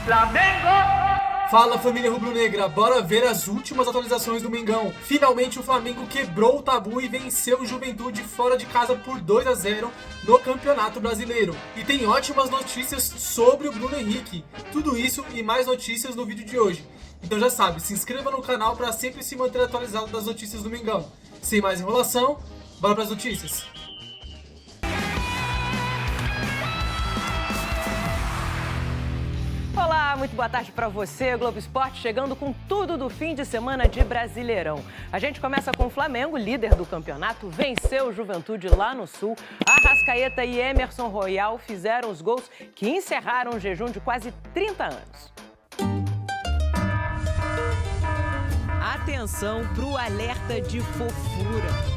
Flamengo! Fala, família rubro-negra, bora ver as últimas atualizações do Mengão. Finalmente o Flamengo quebrou o tabu e venceu o Juventude fora de casa por 2-0 no Campeonato Brasileiro. E tem ótimas notícias sobre o Bruno Henrique. Tudo isso e mais notícias no vídeo de hoje. Então já sabe, se inscreva no canal para sempre se manter atualizado das notícias do Mengão. Sem mais enrolação, bora para as notícias. Olá, muito boa tarde para você, Globo Esporte, chegando com tudo do fim de semana de Brasileirão. A gente começa com o Flamengo, líder do campeonato, venceu o Juventude lá no Sul. Arrascaeta e Emerson Royal fizeram os gols que encerraram um jejum de quase 30 anos. Atenção para o alerta de fofura.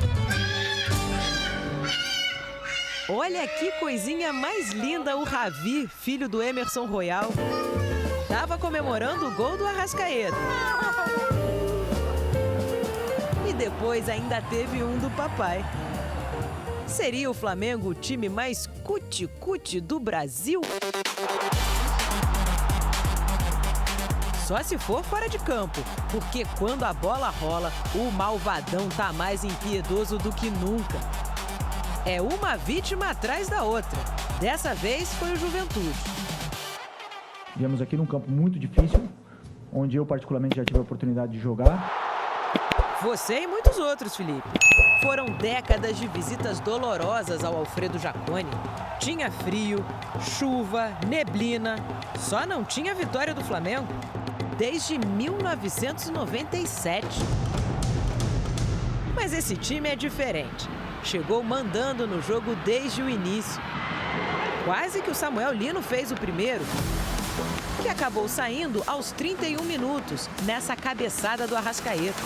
Olha que coisinha mais linda o Ravi, filho do Emerson Royal. Tava comemorando o gol do Arrascaeta. E depois ainda teve um do papai. Seria o Flamengo o time mais cuti-cuti do Brasil? Só se for fora de campo, porque quando a bola rola, o malvadão tá mais impiedoso do que nunca. É uma vítima atrás da outra. Dessa vez foi o Juventude. Viemos aqui num campo muito difícil, onde eu particularmente já tive a oportunidade de jogar. Você e muitos outros, Felipe. Foram décadas de visitas dolorosas ao Alfredo Jaconi. Tinha frio, chuva, neblina. Só não tinha vitória do Flamengo desde 1997. Mas esse time é diferente. Chegou mandando no jogo desde o início. Quase que o Samuel Lino fez o primeiro, que acabou saindo aos 31 minutos, nessa cabeçada do Arrascaeta.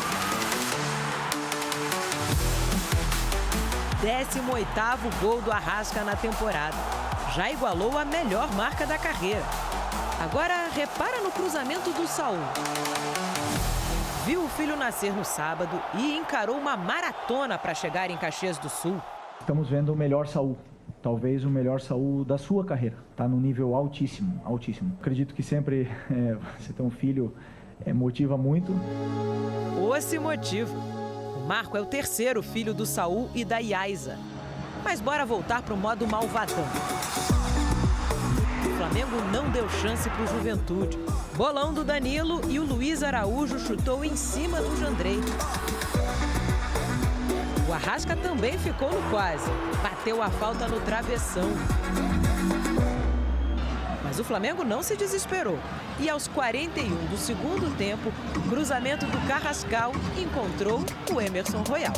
18º gol do Arrasca na temporada. Já igualou a melhor marca da carreira. Agora, repara no cruzamento do Saul. Viu o filho nascer no sábado e encarou uma maratona para chegar em Caxias do Sul. Estamos vendo o melhor Saul, talvez o melhor Saul da sua carreira. Está num nível altíssimo, altíssimo. Acredito que sempre você ter um filho motiva muito. Esse motivo. O Marco é o terceiro filho do Saul e da Yaiza. Mas bora voltar para o modo malvadão. O Flamengo não deu chance para o Juventude. Bolão do Danilo e o Luiz Araújo chutou em cima do Jandrei. O Arrasca também ficou no quase. Bateu a falta no travessão. Mas o Flamengo não se desesperou. E aos 41 do segundo tempo, o cruzamento do Carrascal encontrou o Emerson Royal.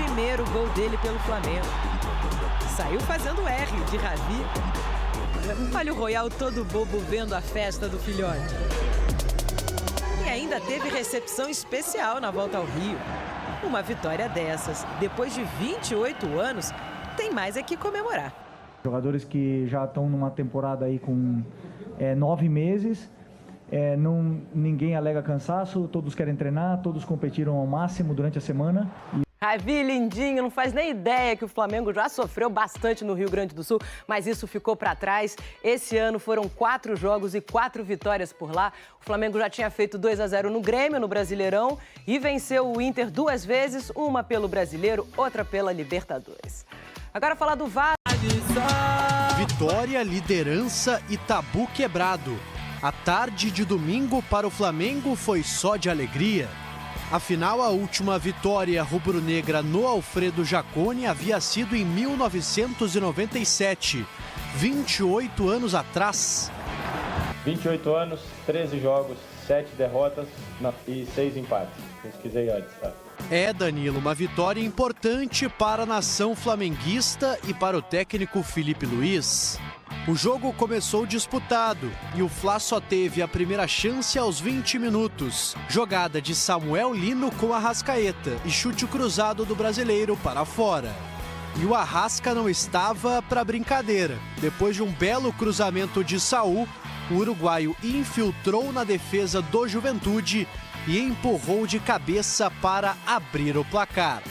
Primeiro gol dele pelo Flamengo. Saiu fazendo R de Ravi. Olha o Royal todo bobo vendo a festa do filhote. E ainda teve recepção especial na volta ao Rio. Uma vitória dessas, depois de 28 anos, tem mais é que comemorar. Jogadores que já estão numa temporada aí com 9 meses, ninguém alega cansaço, todos querem treinar, todos competiram ao máximo durante a semana. Ravi, lindinho, não faz nem ideia que o Flamengo já sofreu bastante no Rio Grande do Sul, mas isso ficou para trás. Esse ano foram 4 jogos e 4 vitórias por lá. O Flamengo já tinha feito 2-0 no Grêmio, no Brasileirão, e venceu o Inter 2 vezes, uma pelo Brasileiro, outra pela Libertadores. Agora falar do Vasco. Vitória, liderança e tabu quebrado. A tarde de domingo para o Flamengo foi só de alegria. Afinal, a última vitória rubro-negra no Alfredo Jaconi havia sido em 1997, 28 anos atrás. 28 anos, 13 jogos, 7 derrotas e 6 empates. Pesquisei antes, tá? Danilo, uma vitória importante para a nação flamenguista e para o técnico Felipe Luiz. O jogo começou disputado e o Fla só teve a primeira chance aos 20 minutos. Jogada de Samuel Lino com Arrascaeta e chute cruzado do brasileiro para fora. E o Arrasca não estava para brincadeira. Depois de um belo cruzamento de Saul, o uruguaio infiltrou na defesa do Juventude e empurrou de cabeça para abrir o placar.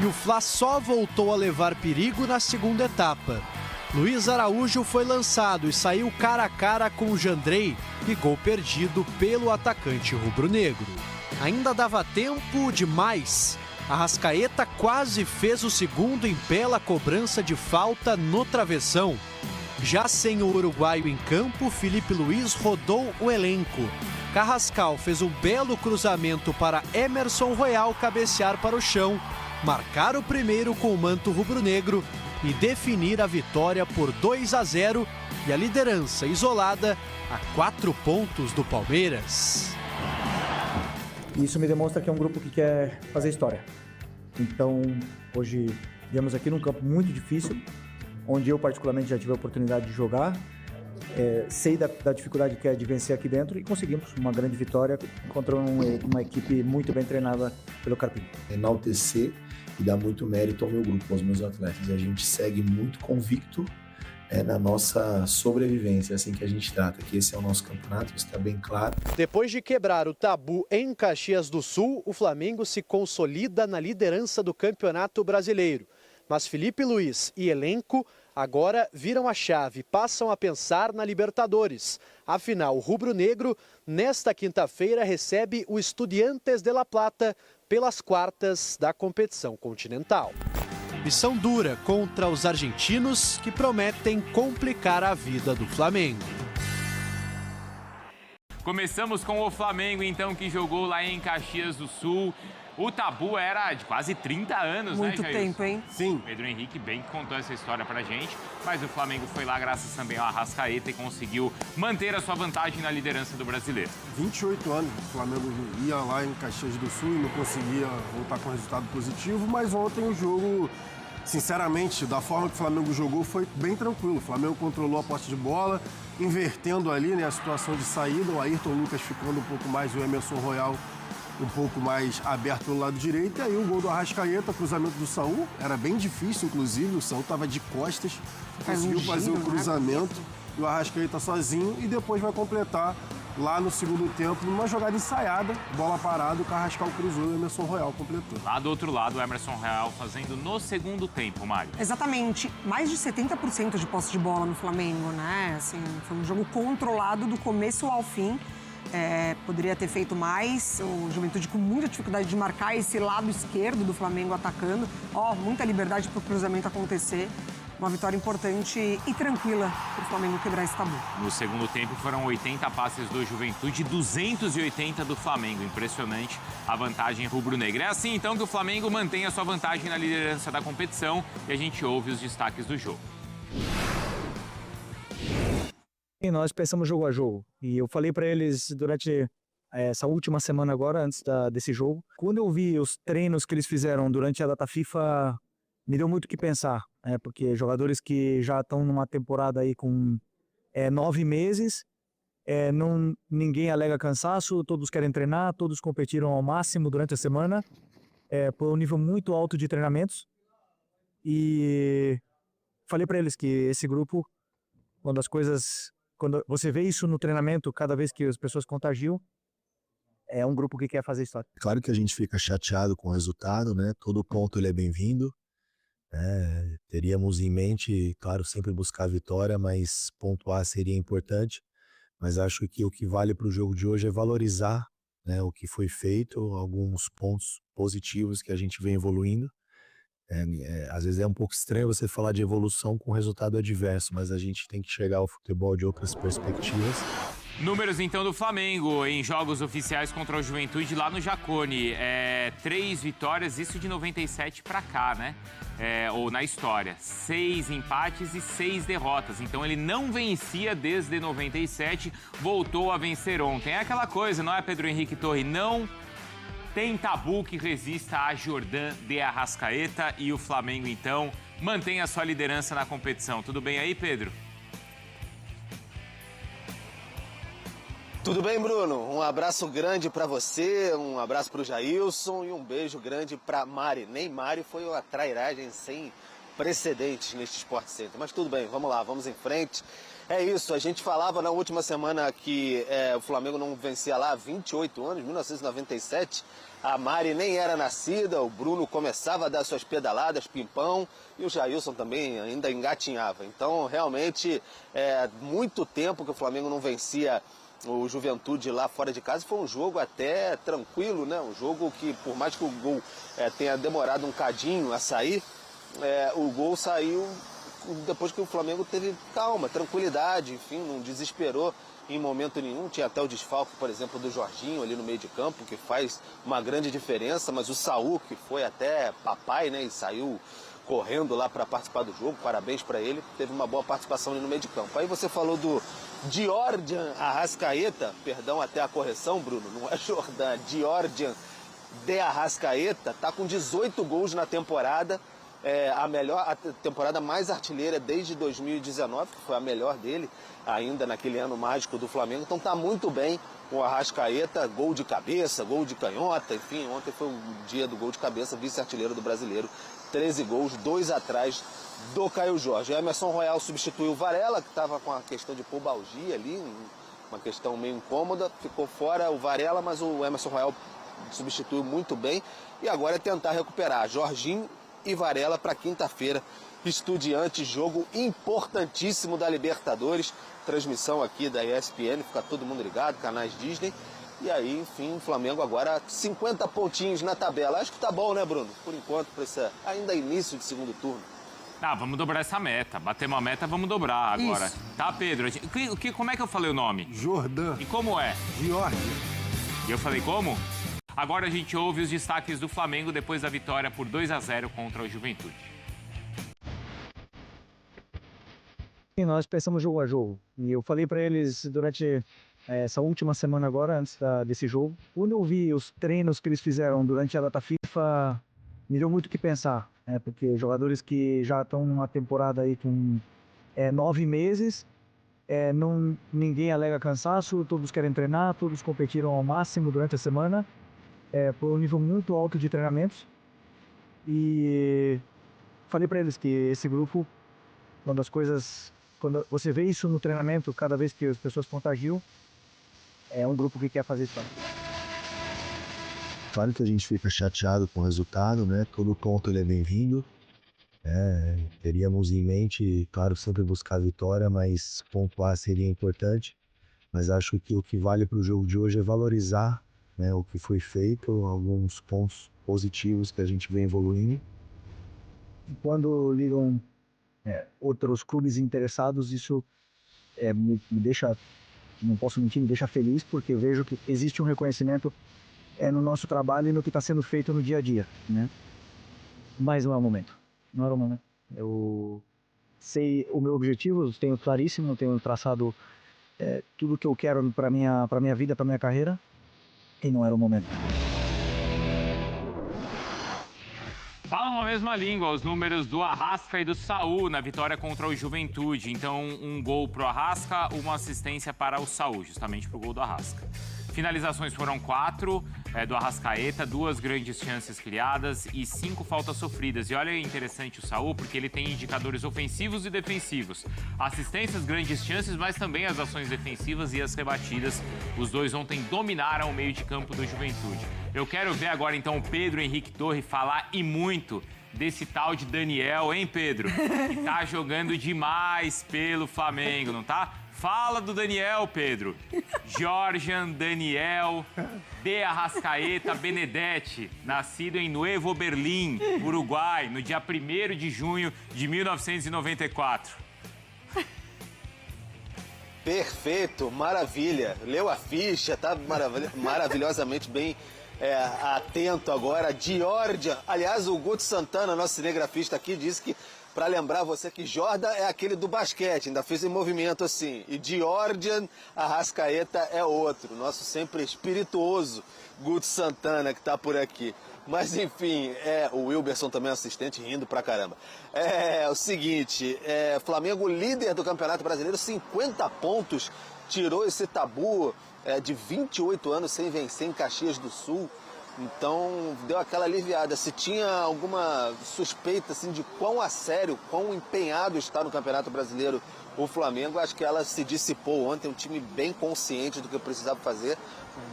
E o Fla só voltou a levar perigo na segunda etapa. Luiz Araújo foi lançado e saiu cara a cara com o Jandrei e gol perdido pelo atacante rubro-negro. Ainda dava tempo de mais. Arrascaeta quase fez o segundo em bela cobrança de falta no travessão. Já sem o uruguaio em campo, Filipe Luiz rodou o elenco. Carrascal fez um belo cruzamento para Emerson Royal cabecear para o chão, marcar o primeiro com o manto rubro-negro e definir a vitória por 2-0 e a liderança isolada a 4 pontos do Palmeiras. Isso me demonstra que é um grupo que quer fazer história. Então, hoje viemos aqui num campo muito difícil, onde eu particularmente já tive a oportunidade de jogar. Sei da dificuldade que é de vencer aqui dentro e conseguimos uma grande vitória contra uma equipe muito bem treinada pelo Carpini. Enaltecer e dar muito mérito ao meu grupo, aos meus atletas. A gente segue muito convicto na nossa sobrevivência, é assim que a gente trata, que esse é o nosso campeonato, isso está bem claro. Depois de quebrar o tabu em Caxias do Sul, o Flamengo se consolida na liderança do Campeonato Brasileiro. Mas Filipe Luiz e elenco agora viram a chave e passam a pensar na Libertadores. Afinal, o rubro-negro, nesta quinta-feira, recebe o Estudiantes de La Plata pelas quartas da competição continental. Missão dura contra os argentinos, que prometem complicar a vida do Flamengo. Começamos com o Flamengo, então, que jogou lá em Caxias do Sul. O tabu era de quase 30 anos, muito, né, Jair? Muito tempo, hein? Sim. Pedro Henrique bem que contou essa história pra gente, mas o Flamengo foi lá graças também ao Arrascaeta e conseguiu manter a sua vantagem na liderança do Brasileiro. 28 anos, o Flamengo ia lá em Caxias do Sul e não conseguia voltar com resultado positivo, mas ontem o jogo, sinceramente, da forma que o Flamengo jogou, foi bem tranquilo. O Flamengo controlou a posse de bola, invertendo ali, né, a situação de saída, o Ayrton Lucas ficando um pouco mais, o Emerson Royal um pouco mais aberto pelo lado direito, e aí o gol do Arrascaeta, cruzamento do Saúl, era bem difícil, inclusive, o Saúl estava de costas, conseguiu fazer o cruzamento, e o Arrascaeta sozinho, e depois vai completar lá no segundo tempo, numa jogada ensaiada, bola parada, o Carrascal cruzou e o Emerson Royal completou. Lá do outro lado, o Emerson Royal fazendo no segundo tempo, Mário. Exatamente. Mais de 70% de posse de bola no Flamengo, né? Assim, foi um jogo controlado do começo ao fim. Poderia ter feito mais, o Juventude com muita dificuldade de marcar esse lado esquerdo do Flamengo atacando. Muita liberdade para o cruzamento acontecer. Uma vitória importante e tranquila para o Flamengo quebrar esse tabu. No segundo tempo foram 80 passes do Juventude, 280 do Flamengo. Impressionante a vantagem rubro-negra. É assim então que o Flamengo mantém a sua vantagem na liderança da competição e a gente ouve os destaques do jogo. E nós pensamos jogo a jogo. E eu falei para eles durante essa última semana agora, antes desse jogo, quando eu vi os treinos que eles fizeram durante a data FIFA, me deu muito o que pensar, porque jogadores que já estão numa temporada aí com 9 meses, ninguém alega cansaço, todos querem treinar, todos competiram ao máximo durante a semana, por um nível muito alto de treinamentos. E falei para eles que esse grupo, quando você vê isso no treinamento, cada vez que as pessoas contagiam, é um grupo que quer fazer história. Claro que a gente fica chateado com o resultado, né? Todo ponto ele é bem-vindo. Teríamos em mente, claro, sempre buscar a vitória, mas pontuar seria importante. Mas acho que o que vale para o jogo de hoje é valorizar, né, o que foi feito, alguns pontos positivos que a gente vem evoluindo. Às vezes é um pouco estranho você falar de evolução com resultado adverso, mas a gente tem que chegar ao futebol de outras perspectivas. Números então do Flamengo em jogos oficiais contra o Juventude lá no Jacone. 3 vitórias, isso de 97 para cá, né? Ou na história. 6 empates e 6 derrotas. Então ele não vencia desde 97, voltou a vencer ontem. É aquela coisa, não é, Pedro Henrique Torre? Não tem tabu que resista a Jordan de Arrascaeta e o Flamengo, então, mantém a sua liderança na competição. Tudo bem aí, Pedro? Tudo bem, Bruno? Um abraço grande para você, um abraço para o Jailson e um beijo grande para Mari. Nem Mari foi uma trairagem sem precedentes neste Sport Center. Mas tudo bem, vamos lá, vamos em frente. É isso, a gente falava na última semana que o Flamengo não vencia lá há 28 anos, 1997. A Mari nem era nascida, o Bruno começava a dar suas pedaladas, pimpão, e o Jailson também ainda engatinhava. Então, realmente, muito tempo que o Flamengo não vencia o Juventude lá fora de casa. Foi um jogo até tranquilo, né? Um jogo que, por mais que o gol tenha demorado um cadinho a sair, o gol saiu depois que o Flamengo teve calma, tranquilidade, enfim, não desesperou em momento nenhum. Tinha até o desfalque, por exemplo, do Jorginho ali no meio de campo, que faz uma grande diferença, mas o Saúl, que foi até papai, né, e saiu correndo lá para participar do jogo, parabéns para ele, teve uma boa participação ali no meio de campo. Aí você falou do Georgian Arrascaeta, perdão até a correção, Bruno, não é Jordan, Georgian de Arrascaeta, tá com 18 gols na temporada, a temporada mais artilheira desde 2019, que foi a melhor dele, ainda naquele ano mágico do Flamengo. Então tá muito bem com o Arrascaeta, gol de cabeça, gol de canhota, enfim, ontem foi o dia do gol de cabeça, vice-artilheiro do Brasileiro, 13 gols, 2 atrás do Caio Jorge. O Emerson Royal substituiu o Varela, que estava com a questão de pubalgia ali, uma questão meio incômoda, ficou fora o Varela, mas o Emerson Royal substituiu muito bem, e agora é tentar recuperar Jorginho e Varela para quinta-feira. Estudiantes, jogo importantíssimo da Libertadores, transmissão aqui da ESPN, fica todo mundo ligado, canais Disney. E aí, enfim, o Flamengo agora 50 pontinhos na tabela. Acho que tá bom, né, Bruno? Por enquanto, para esse ainda início de segundo turno. Vamos dobrar essa meta. Bater uma meta, vamos dobrar agora. Isso. Tá, Pedro? Como é que eu falei o nome? Jordan. E como é? Georgia. E eu falei como? Agora a gente ouve os destaques do Flamengo depois da vitória por 2-0 contra o Juventude. E nós pensamos jogo a jogo. E eu falei para eles durante essa última semana agora, antes desse jogo, quando eu vi os treinos que eles fizeram durante a data FIFA, me deu muito o que pensar. Porque jogadores que já estão numa temporada aí com 9 meses, ninguém alega cansaço, todos querem treinar, todos competiram ao máximo durante a semana, por um nível muito alto de treinamentos. E falei para eles que esse grupo, quando você vê isso no treinamento, cada vez que as pessoas contagiam, é um grupo que quer fazer isso. Claro que a gente fica chateado com o resultado, né? Todo ponto ele é bem-vindo. Teríamos em mente, claro, sempre buscar a vitória, mas pontuar seria importante. Mas acho que o que vale para o jogo de hoje é valorizar, né, o que foi feito, alguns pontos positivos que a gente vem evoluindo. Quando ligam outros clubes interessados, isso me deixa, não posso mentir, me deixa feliz, porque vejo que existe um reconhecimento no nosso trabalho e no que está sendo feito no dia a dia, né? Mas não é o momento. Não era o momento. Eu sei o meu objetivo, tenho claríssimo, tenho traçado tudo que eu quero para minha vida, para minha carreira, e não era o momento. Falam a mesma língua, os números do Arrasca e do Saúl na vitória contra o Juventude. Então, um gol pro Arrasca, uma assistência para o Saúl, justamente pro gol do Arrasca. Finalizações foram 4 do Arrascaeta, 2 grandes chances criadas e 5 faltas sofridas. E olha, interessante o Saúl, porque ele tem indicadores ofensivos e defensivos. Assistências, grandes chances, mas também as ações defensivas e as rebatidas. Os dois ontem dominaram o meio de campo do Juventude. Eu quero ver agora, então, o Pedro Henrique Torre falar e muito desse tal de Daniel, hein, Pedro? Que tá jogando demais pelo Flamengo, não tá? Fala do Daniel, Pedro. Georgian Daniel de Arrascaeta Benedetti, nascido em Nuevo Berlim, Uruguai, no dia 1º de junho de 1994. Perfeito, maravilha. Leu a ficha, tá maravilhosamente bem atento agora. Georgia, aliás, o Guto Santana, nosso cinegrafista aqui, disse que para lembrar você que Jordan é aquele do basquete, ainda fez em movimento assim. E Georgian Arrascaeta é outro, nosso sempre espirituoso Guto Santana que tá por aqui. Mas enfim, o Wilberson também assistente, rindo pra caramba. É o seguinte, Flamengo líder do Campeonato Brasileiro, 50 pontos, tirou esse tabu de 28 anos sem vencer em Caxias do Sul. Então deu aquela aliviada. Se tinha alguma suspeita assim, de quão a sério, quão empenhado está no Campeonato Brasileiro o Flamengo, acho que ela se dissipou ontem. Um time bem consciente do que precisava fazer.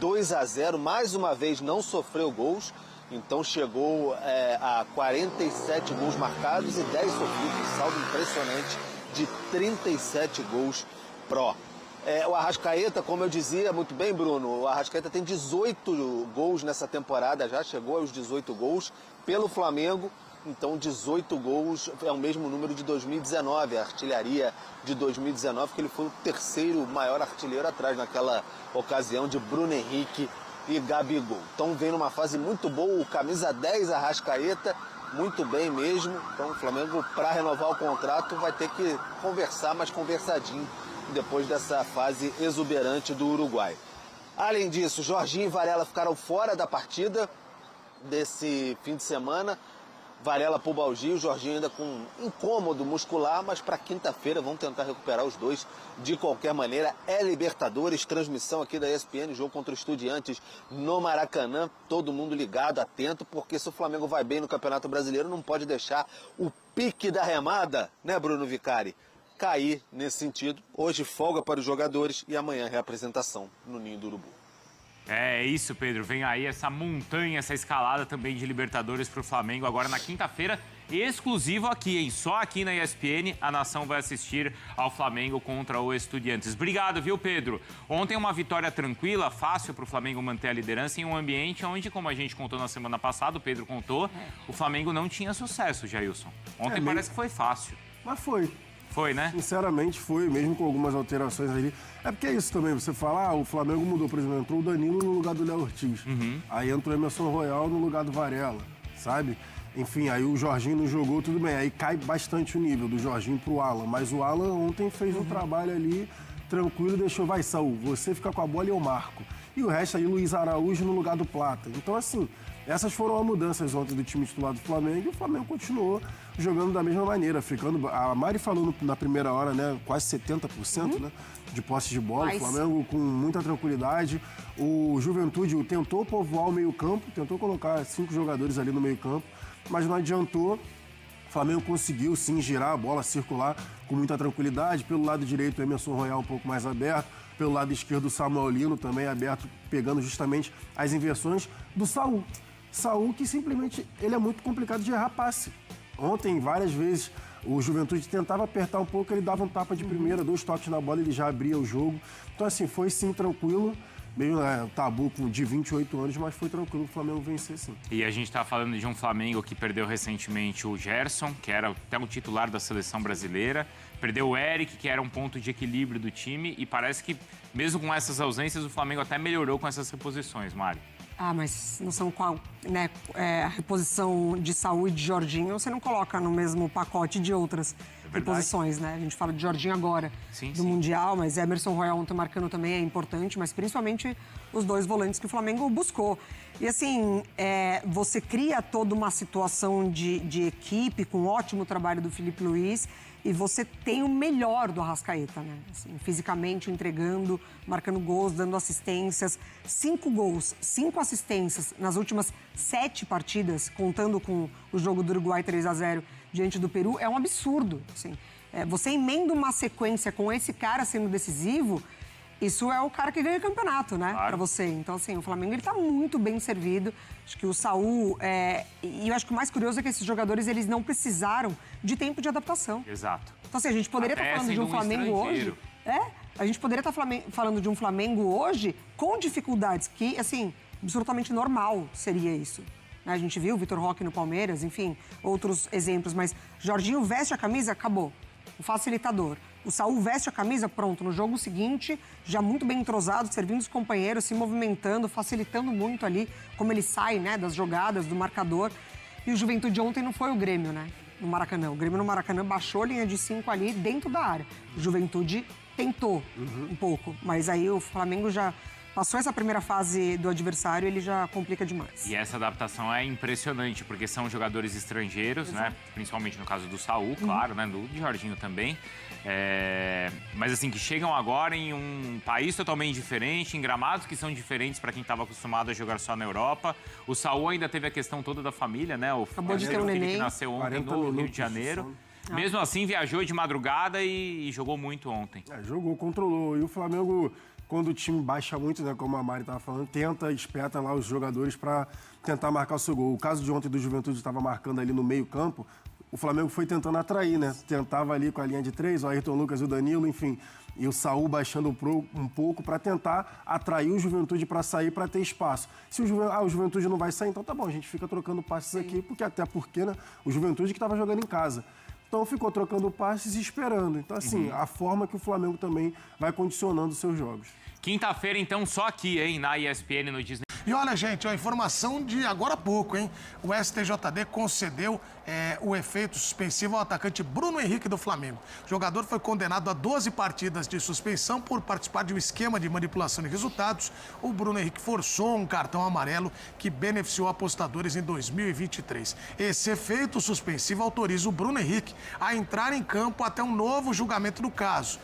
2-0, mais uma vez não sofreu gols. Então chegou a 47 gols marcados e 10 sofridos. Saldo impressionante de 37 gols pró. O Arrascaeta, como eu dizia muito bem, Bruno, o Arrascaeta tem 18 gols nessa temporada, já chegou aos 18 gols pelo Flamengo. Então 18 gols é o mesmo número de 2019, a artilharia de 2019, que ele foi o terceiro maior artilheiro atrás naquela ocasião de Bruno Henrique e Gabigol. Então vem numa fase muito boa, o camisa 10 Arrascaeta, muito bem mesmo. Então o Flamengo, para renovar o contrato, vai ter que conversar, mas conversadinho, depois dessa fase exuberante do Uruguai. Além disso, Jorginho e Varela ficaram fora da partida desse fim de semana. Varela pubalgia, o Jorginho ainda com incômodo muscular, mas para quinta-feira vão tentar recuperar os dois de qualquer maneira. É Libertadores, transmissão aqui da ESPN, jogo contra o Estudiantes no Maracanã. Todo mundo ligado, atento, porque se o Flamengo vai bem no Campeonato Brasileiro, não pode deixar o pique da remada, né, Bruno Vicari, cair nesse sentido. Hoje folga para os jogadores e amanhã reapresentação no Ninho do Urubu. É isso, Pedro. Vem aí essa montanha, essa escalada também de Libertadores para o Flamengo agora na quinta-feira, exclusivo aqui, hein? Só aqui na ESPN a nação vai assistir ao Flamengo contra o Estudiantes. Obrigado, viu, Pedro? Ontem uma vitória tranquila, fácil para o Flamengo manter a liderança em um ambiente onde, como a gente contou na semana passada, o Pedro contou, o Flamengo não tinha sucesso, Jailson. Ontem parece que foi fácil. Mas foi. Foi, né? Sinceramente foi, mesmo com algumas alterações ali. É porque é isso também, você fala, o Flamengo mudou, por exemplo, entrou o Danilo no lugar do Léo Ortiz. Aí entrou o Emerson Royal no lugar do Varela, sabe? Enfim, aí o Jorginho não jogou, tudo bem. Aí cai bastante o nível do Jorginho pro Alan. Mas o Alan ontem fez um trabalho ali tranquilo, deixou, vai, Saúl, você fica com a bola e eu marco. E o resto aí, Luiz Araújo no lugar do Plata. Então, assim, essas foram as mudanças ontem do time titular do Flamengo e o Flamengo continuou jogando da mesma maneira, ficando... A Mari falou na primeira hora, né, quase 70%, né, de posse de bola. O Flamengo com muita tranquilidade. O Juventude tentou povoar o meio-campo, tentou colocar 5 jogadores ali no meio-campo, mas não adiantou. O Flamengo conseguiu, sim, girar a bola, circular com muita tranquilidade. Pelo lado direito, o Emerson Royal um pouco mais aberto. Pelo lado esquerdo, o Samuel Lino também aberto, pegando justamente as inversões do Saúl. Saúl que simplesmente ele é muito complicado de errar passe. Ontem, várias vezes, o Juventude tentava apertar um pouco, ele dava um tapa de primeira, 2 toques na bola, ele já abria o jogo. Então, assim, foi sim tranquilo. Meio tabu de 28 anos, mas foi tranquilo o Flamengo vencer, sim. E a gente está falando de um Flamengo que perdeu recentemente o Gerson, que era até o titular da seleção brasileira. Perdeu o Eric, que era um ponto de equilíbrio do time. E parece que, mesmo com essas ausências, o Flamengo até melhorou com essas reposições, Mari. Ah, mas não são qual, né? A reposição de Saúl e de Jorginho, você não coloca no mesmo pacote de outras reposições, né? A gente fala de Jorginho agora, do Mundial, mas Emerson Royal ontem marcando também é importante, mas principalmente os 2 volantes que o Flamengo buscou. E assim, você cria toda uma situação de equipe com um ótimo trabalho do Filipe Luiz e você tem o melhor do Arrascaeta, né? Assim, fisicamente entregando, marcando gols, dando assistências. 5 gols, 5 assistências nas últimas 7 partidas, contando com o jogo do Uruguai 3-0 diante do Peru, é um absurdo. Assim. Você emenda uma sequência com esse cara sendo decisivo, isso é o cara que ganha o campeonato, né? Claro. Pra você. Então, assim, o Flamengo ele tá muito bem servido. Acho que o Saúl... E eu acho que o mais curioso é que esses jogadores, eles não precisaram de tempo de adaptação. Exato. Então, assim, a gente poderia estar falando de um Flamengo hoje... A gente poderia estar falando de um Flamengo hoje com dificuldades, que, assim, absolutamente normal seria isso. A gente viu o Vitor Roque no Palmeiras, enfim, outros exemplos. Mas Jorginho veste a camisa, acabou. O facilitador. O Saúl veste a camisa, pronto, no jogo seguinte, já muito bem entrosado, servindo os companheiros, se movimentando, facilitando muito ali como ele sai, né, das jogadas, do marcador. E o Juventude ontem não foi o Grêmio, né, no Maracanã. O Grêmio no Maracanã baixou a linha de 5 ali dentro da área. O Juventude tentou um pouco, mas aí o Flamengo já passou essa primeira fase do adversário, ele já complica demais. E essa adaptação é impressionante, porque são jogadores estrangeiros, né? Principalmente no caso do Saúl, claro, né? Do Jorginho também. mas assim, que chegam agora em um país totalmente diferente, em gramados que são diferentes para quem estava acostumado a jogar só na Europa. O Saul ainda teve a questão toda da família, né? Acabou de ter um neném. Que nasceu ontem no Rio de Janeiro. Mesmo assim, viajou de madrugada e jogou muito ontem. Jogou, controlou. E o Flamengo, quando o time baixa muito, né, como a Mari estava falando, espeta lá os jogadores para tentar marcar o seu gol. O caso de ontem do Juventude estava marcando ali no meio-campo. O Flamengo foi tentando atrair, né? Tentava ali com a linha de 3, o Ayrton Lucas e o Danilo, enfim. E o Saul baixando um pouco para tentar atrair o Juventude para sair, para ter espaço. Se o Juventude não vai sair, então tá bom, a gente fica trocando passes aqui, porque né, o Juventude que estava jogando em casa. Então ficou trocando passes e esperando. Então, assim, a forma que o Flamengo também vai condicionando os seus jogos. Quinta-feira, então, só aqui, hein, na ESPN, no Disney. E olha, gente, a informação de agora há pouco, hein? O STJD concedeu o efeito suspensivo ao atacante Bruno Henrique do Flamengo. O jogador foi condenado a 12 partidas de suspensão por participar de um esquema de manipulação de resultados. O Bruno Henrique forçou um cartão amarelo que beneficiou apostadores em 2023. Esse efeito suspensivo autoriza o Bruno Henrique a entrar em campo até um novo julgamento do caso,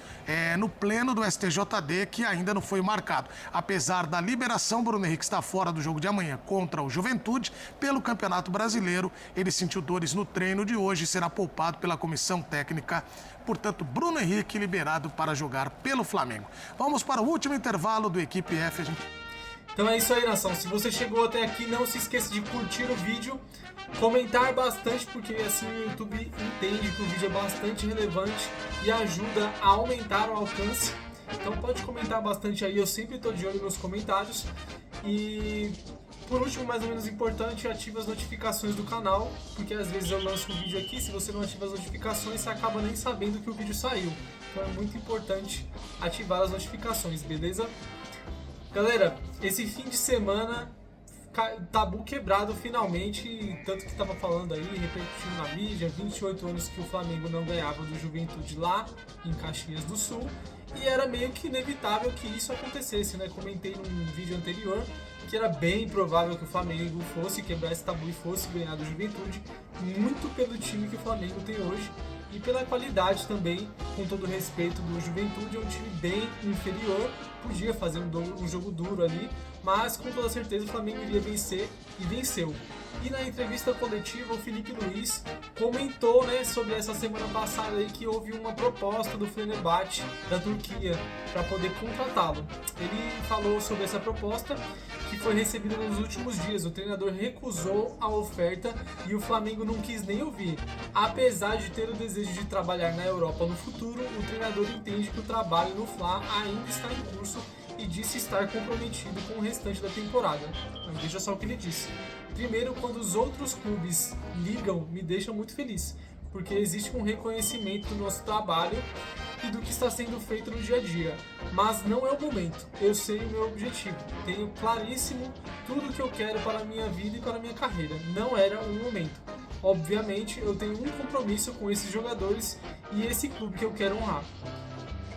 no pleno do STJD, que ainda não foi marcado. Apesar da liberação, Bruno Henrique está fora do jogo de amanhã contra o Juventude pelo Campeonato Brasileiro. Ele sentiu dores no treino de hoje e será poupado pela comissão técnica. Portanto, Bruno Henrique liberado para jogar pelo Flamengo. Vamos para o último intervalo do Equipe F. Então é isso aí, nação. Se você chegou até aqui, não se esqueça de curtir o vídeo, comentar bastante, porque assim o YouTube entende que o vídeo é bastante relevante e ajuda a aumentar o alcance. Então pode comentar bastante aí, eu sempre estou de olho nos comentários. E por último, mais ou menos importante, ative as notificações do canal, porque às vezes eu lanço um vídeo aqui, se você não ativa as notificações, você acaba nem sabendo que o vídeo saiu. Então é muito importante ativar as notificações, beleza? Galera, esse fim de semana, tabu quebrado finalmente, tanto que estava falando aí, repercutindo na mídia, 28 anos que o Flamengo não ganhava do Juventude lá em Caxias do Sul, e era meio que inevitável que isso acontecesse, né? Comentei num vídeo anterior que era bem provável que o Flamengo fosse quebrar esse tabu e fosse ganhar do Juventude, muito pelo time que o Flamengo tem hoje e pela qualidade também, com todo o respeito do Juventude, é um time bem inferior, podia fazer um jogo duro ali, mas com toda certeza o Flamengo iria vencer e venceu. E na entrevista coletiva, o Filipe Luís comentou, né, sobre essa semana passada aí, que houve uma proposta do Fenerbahçe da Turquia para poder contratá-lo. Ele falou sobre essa proposta que foi recebida nos últimos dias. O treinador recusou a oferta e o Flamengo não quis nem ouvir. Apesar de ter o desejo de trabalhar na Europa no futuro, o treinador entende que o trabalho no Fla ainda está em curso e disse estar comprometido com o restante da temporada. Mas veja só o que ele disse. Primeiro, quando os outros clubes ligam, me deixam muito feliz, porque existe um reconhecimento do nosso trabalho e do que está sendo feito no dia a dia. Mas não é o momento. Eu sei o meu objetivo. Tenho claríssimo tudo o que eu quero para a minha vida e para a minha carreira. Não era o momento. Obviamente, eu tenho um compromisso com esses jogadores e esse clube que eu quero honrar.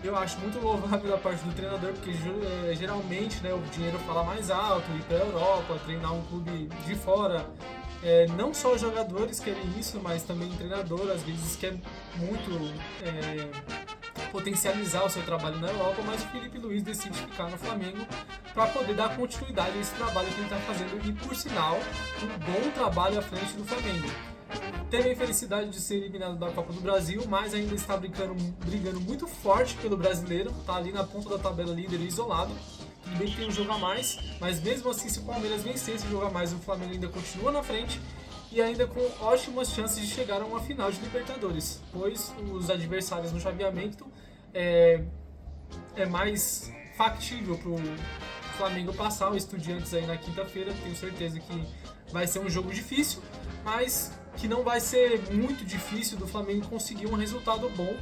Eu acho muito louvável da parte do treinador, porque geralmente, né, o dinheiro fala mais alto, ir para a Europa, treinar um clube de fora. Não só os jogadores querem isso, mas também o treinador às vezes quer muito potencializar o seu trabalho na Europa, mas o Filipe Luís decide ficar no Flamengo para poder dar continuidade a esse trabalho que ele está fazendo e, por sinal, um bom trabalho à frente do Flamengo. Teve a infelicidade de ser eliminado da Copa do Brasil, mas ainda está brigando muito forte pelo brasileiro, está ali na ponta da tabela líder isolado. Tudo bem que tem um jogo a mais, mas mesmo assim, se o Palmeiras vencer esse jogo a mais, o Flamengo ainda continua na frente e ainda com ótimas chances de chegar a uma final de Libertadores, pois os adversários no chaveamento é mais factível para o Flamengo passar o Estudiantes aí na quinta-feira. Tenho certeza que vai ser um jogo difícil, mas que não vai ser muito difícil do Flamengo conseguir um resultado bom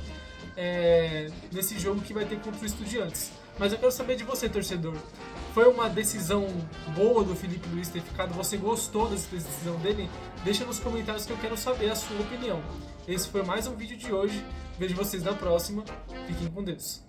nesse jogo que vai ter contra o Estudiantes. Mas eu quero saber de você, torcedor. Foi uma decisão boa do Filipe Luís ter ficado? Você gostou dessa decisão dele? Deixa nos comentários que eu quero saber a sua opinião. Esse foi mais um vídeo de hoje. Vejo vocês na próxima. Fiquem com Deus.